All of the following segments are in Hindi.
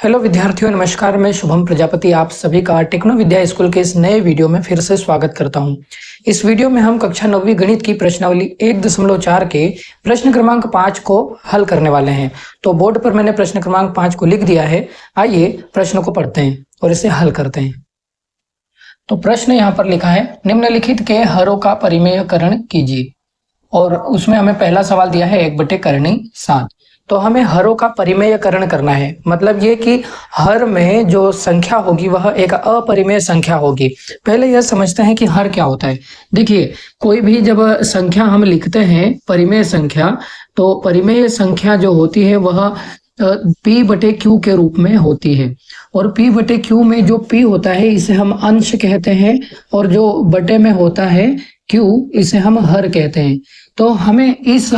हेलो विद्यार्थियों, नमस्कार। मैं शुभम प्रजापति आप सभी का टेक्नो विद्या स्कूल के इस नए वीडियो में फिर से स्वागत करता हूं। इस वीडियो में हम कक्षा 9वीं गणित की प्रश्नावली 1.4 के प्रश्न क्रमांक 5 को हल करने वाले हैं। तो बोर्ड पर मैंने प्रश्न क्रमांक 5 को लिख दिया है। आइए प्रश्न को पढ़ते हैं और इसे हल करते हैं। तो प्रश्न यहाँ पर लिखा है, निम्नलिखित के हरों का परिमेयकरण कीजिए। और उसमें हमें पहला सवाल दिया है 1/7। तो हमें हरों का परिमेयकरण करना है, मतलब ये कि हर में जो संख्या होगी वह एक अपरिमेय संख्या होगी। पहले यह समझते हैं कि हर क्या होता है। देखिए, कोई भी जब संख्या हम लिखते हैं परिमेय संख्या, तो परिमेय संख्या जो होती है वह P/Q के रूप में होती है। और P/Q में जो P होता है इसे हम अंश कहते हैं, और जो बटे में होता है Q इसे हम हर कहते हैं। तो हमें इस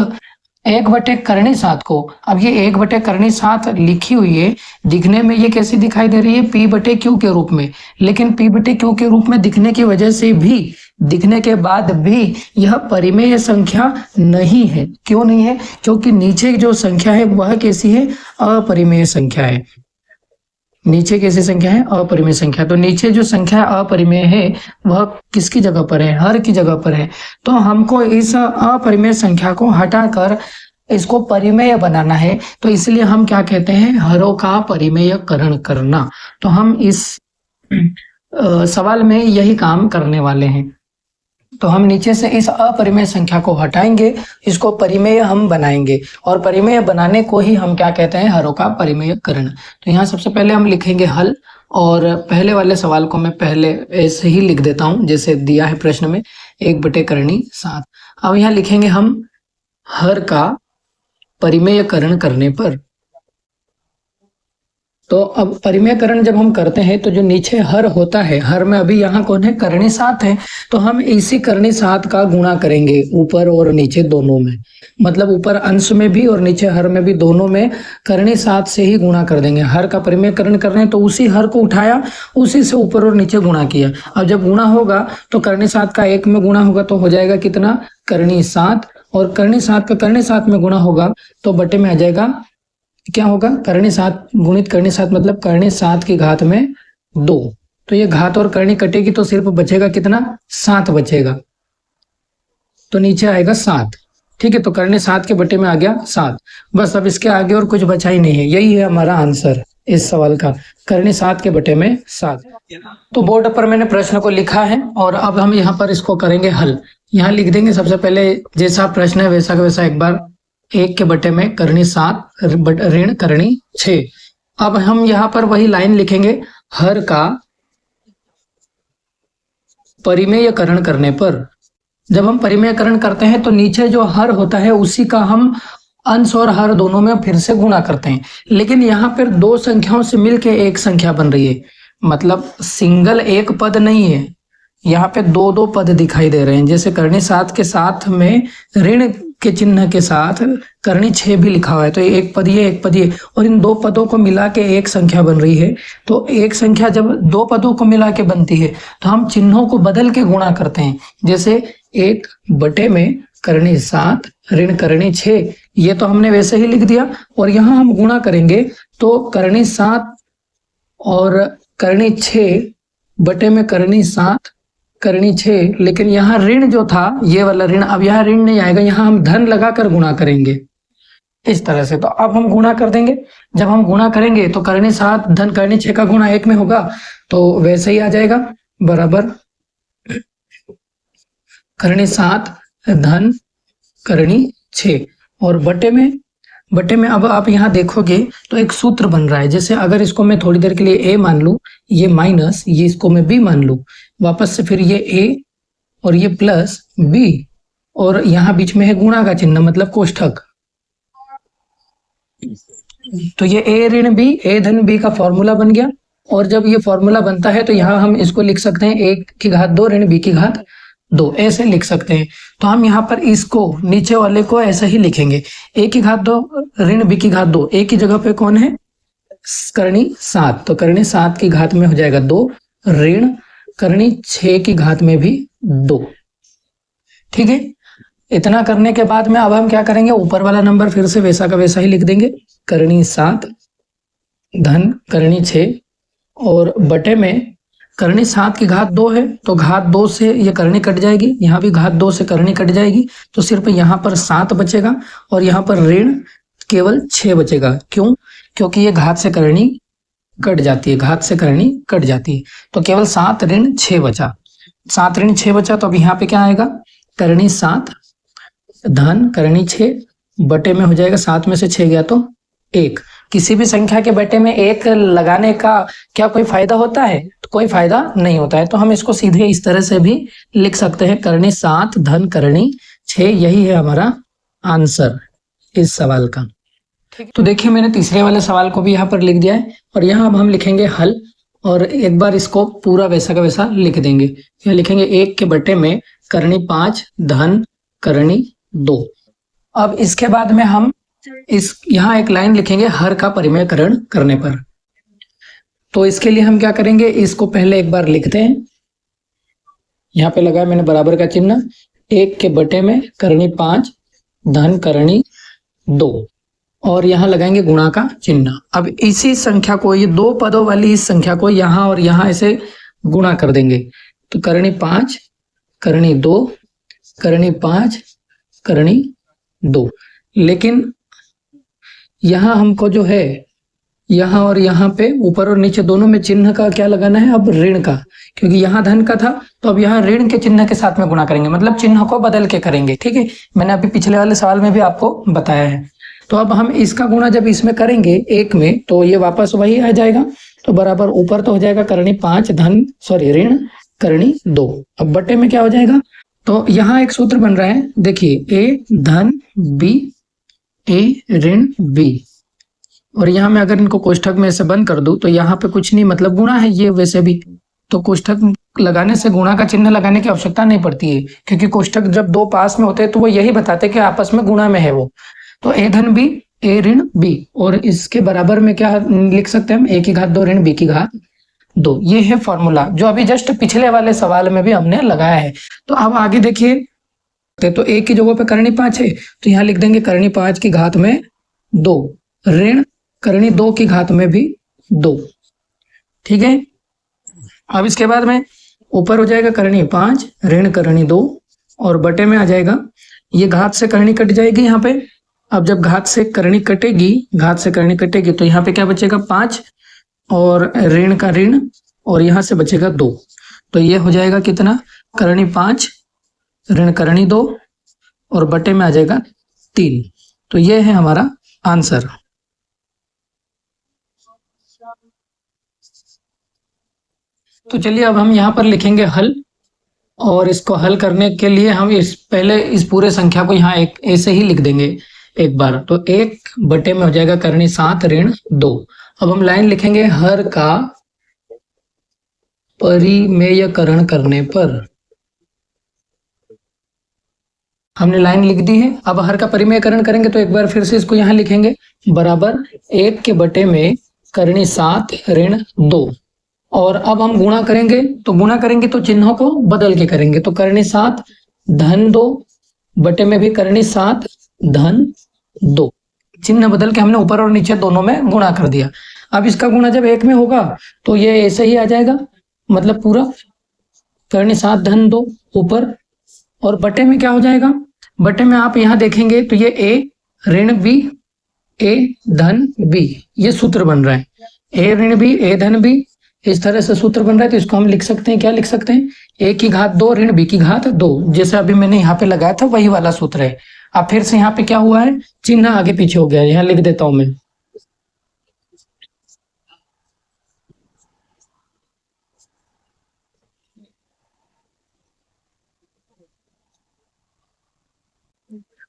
1/7 को, अब ये 1/7 लिखी हुई है, दिखने में ये कैसी दिखाई दे रही है? P/Q के रूप में। लेकिन P/Q के रूप में दिखने की वजह से भी, दिखने के बाद भी यह परिमेय संख्या नहीं है। क्यों नहीं है? क्योंकि नीचे जो संख्या है वह कैसी है? अपरिमेय संख्या है। नीचे कैसी संख्या है? अपरिमेय संख्या। तो नीचे जो संख्या अपरिमेय है वह किसकी जगह पर है? हर की जगह पर है। तो हमको इस अपरिमेय संख्या को हटाकर इसको परिमेय बनाना है। तो इसलिए हम क्या कहते हैं? हरों का परिमेयकरण करना। तो हम इस सवाल में यही काम करने वाले हैं। तो हम नीचे से इस अपरिमेय संख्या को हटाएंगे, इसको परिमेय हम बनाएंगे, और परिमेय बनाने को ही हम क्या कहते हैं? हरों का परिमेयकरण। तो यहाँ सबसे पहले हम लिखेंगे हल, और पहले वाले सवाल को मैं पहले ऐसे ही लिख देता हूँ जैसे दिया है प्रश्न में, 1/7। अब यहाँ लिखेंगे हम हर का परिमेयकरण करने पर। तो अब परिमेयकरण जब हम करते हैं तो जो नीचे हर होता है, हर में अभी यहाँ कौन है? कर्णी 7 है। तो हम इसी कर्णी 7 का गुणा करेंगे ऊपर और नीचे दोनों में, मतलब ऊपर अंश में भी और नीचे हर में भी, दोनों में कर्णी 7 से ही गुणा कर देंगे। हर का परिमेयकरण कर रहे हैं तो उसी हर को उठाया, उसी से ऊपर और नीचे गुणा किया। अब जब गुणा होगा तो कर्णी 7 का 1 में गुणा होगा तो हो जाएगा कितना? कर्णी 7। और कर्णी 7 का कर्णी 7 में गुणा होगा तो बटे में आ जाएगा, क्या होगा? कर्णी 7 गुणित कर्णी 7 मतलब कर्णी 7 की घात में 2। तो ये घात और कर्णी कटेगी तो सिर्फ बचेगा कितना? 7 बचेगा। तो नीचे आएगा 7। ठीक है, तो कर्णी 7 के बटे में आ गया 7। बस, अब इसके आगे और कुछ बचा ही नहीं है। यही है हमारा आंसर इस सवाल का, कर्णी 7 के बटे में 7। तो बोर्ड पर मैंने प्रश्न को लिखा है और अब हम यहाँ पर इसको करेंगे हल। यहाँ लिख देंगे सबसे पहले, जैसा प्रश्न है वैसा का वैसा, एक बार 1 के बटे में कर्णी 7 ऋण कर्णी 6। अब हम यहाँ पर वही लाइन लिखेंगे, हर का परिमेयकरण करने पर। जब हम परिमेयकरण करते हैं तो नीचे जो हर होता है उसी का हम अंश और हर दोनों में फिर से गुणा करते हैं। लेकिन यहाँ पर दो संख्याओं से मिलके एक संख्या बन रही है, मतलब सिंगल एक पद नहीं है। यहाँ पे दो दो पद दिखाई दे रहे हैं। जैसे कर्णी 7 के साथ में ऋण के चिन्ह के साथ कर्णी 6 भी लिखा हुआ है, तो एक पद ये, एक पद ये, और इन दो पदों को मिला के एक संख्या बन रही है। तो एक संख्या जब दो पदों को मिला के बनती है तो हम चिन्हों को बदल के गुणा करते हैं। जैसे 1 बटे में कर्णी 7 ऋण कर्णी 6, ये तो हमने वैसे ही लिख दिया। और यहाँ हम गुणा करेंगे तो कर्णी 7 और कर्णी 6 बटे में कर्णी 7 कर्णी 6, लेकिन यहाँ ऋण जो था, ये वाला ऋण, अब यहाँ ऋण नहीं आएगा, यहाँ हम धन लगाकर गुणा करेंगे इस तरह से। तो अब हम गुणा कर देंगे। जब हम गुणा करेंगे तो कर्णी 7 धन कर्णी 6 का गुणा 1 में होगा, तो वैसे ही आ जाएगा, बराबर कर्णी 7 धन कर्णी 6। और बटे में अब आप यहाँ देखोगे तो एक सूत्र बन रहा है। जैसे अगर इसको मैं थोड़ी देर के लिए a मान लूं, ये माइनस, ये इसको मैं b मान लूं, वापस से फिर ये a और ये प्लस b, और यहाँ बीच में है गुणा का चिन्ह मतलब कोष्ठक। तो ये a ऋण b, a धन b का फॉर्मूला बन गया। और जब ये फॉर्मूला बनता है तो यहाँ हम इसको लिख सकते हैं 1 की घात 2 ऋण b की घात 2, ऐसे लिख सकते हैं। तो हम यहाँ पर इसको, नीचे वाले को ऐसे ही लिखेंगे, a की घात 2 ऋण b की घात 2। a की जगह पे कौन है? कर्णी 7, तो कर्णी 7 की घात में हो जाएगा 2, ऋण कर्णी 6 की घात में भी 2। ठीक है, इतना करने के बाद में अब हम क्या करेंगे? ऊपर वाला नंबर फिर से वैसा का वैसा ही लिख देंगे, कर्णी 7 धन करनी 6 और बटे में करनी 7 की घात 2 है, तो घात 2 से ये करनी कट जाएगी, यहाँ भी घात 2 से करनी कट जाएगी, तो सिर्फ यहाँ पर 7 बचेगा और यहाँ पर ऋण केवल 6 बचेगा। क्यों? क्योंकि ये घात से करनी कट जाती है, घात से करनी कट जाती है, तो केवल 7 ऋण 6 बचा। 7 ऋण 6 बचा, तो अब यहाँ पे क्या आएगा? करनी 7 धन करनी 6 बटे में हो जाएगा 7 में से 6 गया तो 1। किसी भी संख्या के बटे में 1 लगाने का क्या कोई फायदा होता है? तो कोई फायदा नहीं होता है, तो हम इसको सीधे इस तरह से भी लिख सकते हैं, करनी 7 धन करनी 6। यही है हमारा आंसर इस सवाल का। तो देखिए मैंने तीसरे वाले सवाल को भी यहाँ पर लिख दिया है और यहाँ अब हम लिखेंगे हल और एक बार इसको पूरा वैसा का वैसा लिख देंगे। यहाँ लिखेंगे 1 के बटे में करनी 5 धन करनी 2। अब इसके बाद में हम इस यहाँ एक लाइन लिखेंगे हर का परिमेयकरण करने पर। तो इसके लिए हम क्या करेंगे, इसको पहले एक बार लिखते हैं। यहाँ पे लगाया मैंने बराबर का चिन्ह। 1 के बटे में करनी 5 धन करनी 2 और यहाँ लगाएंगे गुणा का चिन्ह। अब इसी संख्या को, ये 2 पदों वाली इस संख्या को यहाँ और यहाँ ऐसे गुणा कर देंगे, तो करनी 5 करनी 2 करनी 5 करनी 2। लेकिन यहाँ हमको जो है यहाँ और यहाँ पे ऊपर और नीचे दोनों में चिन्ह का क्या लगाना है? अब ऋण का, क्योंकि यहाँ धन का था तो अब यहाँ ऋण के चिन्ह के साथ में गुणा करेंगे, मतलब चिन्ह को बदल के करेंगे। ठीक है, मैंने अभी पिछले वाले सवाल में भी आपको बताया है। तो अब हम इसका गुणा जब इसमें करेंगे 1 में, तो ये वापस वही आ जाएगा, तो बराबर ऊपर तो हो जाएगा करनी 5 धन ऋण करनी 2। अब बटे में क्या हो जाएगा? तो यहाँ एक सूत्र बन रहा है, देखिए ए धन बी ए ऋण बी, और यहाँ में अगर इनको कोष्ठक में से बंद कर दूं तो यहाँ पे कुछ नहीं, मतलब गुणा है ये वैसे भी, तो कोष्ठक लगाने से गुणा का चिन्ह लगाने की आवश्यकता नहीं पड़ती है, क्योंकि कोष्ठक जब 2 पास में होते हैं तो वो यही बताते हैं कि आपस में गुणा में है वो। तो ए धन बी ए ऋण बी, और इसके बराबर में क्या लिख सकते हैं हम? ए की घात 2 ऋण बी की घात 2। ये है फॉर्मूला जो अभी जस्ट पिछले वाले सवाल में भी हमने लगाया है। तो अब आगे देखिए, तो एक की जगह पे करनी 5 है, तो यहाँ लिख देंगे करनी 5 की घात में 2 ऋण करनी 2 की घात में भी 2। ठीक है, अब इसके बाद में ऊपर हो जाएगा करनी 5 ऋण करनी 2 और बटे में आ जाएगा, ये घात से करनी कट जाएगी यहाँ पे। अब जब घात से करनी कटेगी तो यहाँ पे क्या बचेगा? 5 और ऋण का ऋण और यहाँ से बचेगा 2, तो ये हो जाएगा कितना? करनी 5 ऋण करनी 2 और बटे में आ जाएगा 3। तो ये है हमारा आंसर। तो चलिए अब हम यहाँ पर लिखेंगे हल, और इसको हल करने के लिए हम पहले इस पूरे संख्या को यहाँ एक ऐसे ही लिख देंगे एक बार। तो 1 बटे में हो जाएगा करनी 7 ऋण 2। अब हम लाइन लिखेंगे हर का परिमेयकरण करने पर। हमने लाइन लिख दी है, अब हर का परिमेयकरण करेंगे तो एक बार फिर से इसको यहाँ लिखेंगे बराबर 1 के बटे में करनी 7 ऋण 2। और अब हम गुणा करेंगे तो चिन्हों को बदल के करेंगे, तो करनी 7 धन 2 बटे में भी करनी 7 धन 2। चिन्ह बदल के हमने ऊपर और नीचे दोनों में गुणा कर दिया। अब इसका गुणा जब 1 में होगा तो ये ऐसे ही आ जाएगा, मतलब पूरा करनी 7 धन 2 ऊपर, और बटे में क्या हो जाएगा? बटे में आप यहाँ देखेंगे तो ये ए ऋण बी ए धन बी, ये सूत्र बन रहा है, ए ऋण बी ए धन बी, इस तरह से सूत्र बन रहा है। तो इसको हम लिख सकते हैं, क्या लिख सकते हैं? ए की घात 2 ऋण बी की घात 2, जैसे अभी मैंने यहाँ पे लगाया था वही वाला सूत्र है। अब फिर से यहाँ पे क्या हुआ है? चिन्ह आगे पीछे हो गया है, यहाँ लिख देता हूं मैं।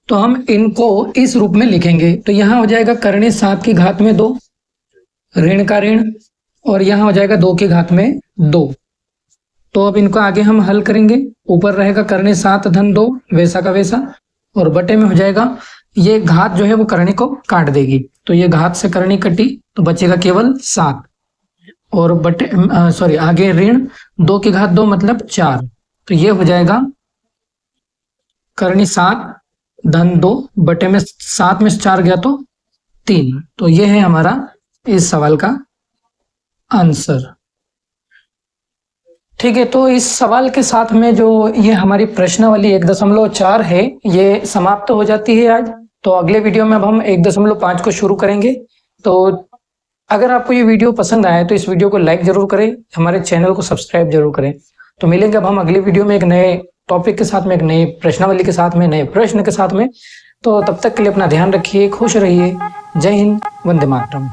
तो हम इनको इस रूप में लिखेंगे, तो यहाँ हो जाएगा करनी 7 की घात में 2 ऋण का ऋण, और यहाँ हो जाएगा 2 की घात में 2। तो अब इनको आगे हम हल करेंगे, ऊपर रहेगा करनी 7 धन 2 वैसा का वैसा, और बटे में हो जाएगा, ये घात जो है वो करनी को काट देगी, तो ये घात से करनी कटी तो बचेगा केवल 7, और बटे आगे ऋण 2 की घात 2 मतलब 4, तो ये हो जाएगा करनी 7 धन 2 बटे में 7 में 4 गया तो 3। तो ये है हमारा इस सवाल का आंसर। ठीक है, तो इस सवाल के साथ में जो ये हमारी प्रश्नावली 1.4 है ये समाप्त हो जाती है आज। तो अगले वीडियो में अब हम 1.5 को शुरू करेंगे। तो अगर आपको ये वीडियो पसंद आया तो इस वीडियो को लाइक जरूर करें, हमारे चैनल को सब्सक्राइब जरूर करें। तो मिलेंगे अब हम अगले वीडियो में एक नए टॉपिक के साथ में, एक नई प्रश्नावली के साथ में, नए प्रश्न के साथ में। तो तब तक के लिए अपना ध्यान रखिए, खुश रहिए। जय हिंद, वंदे मातरम।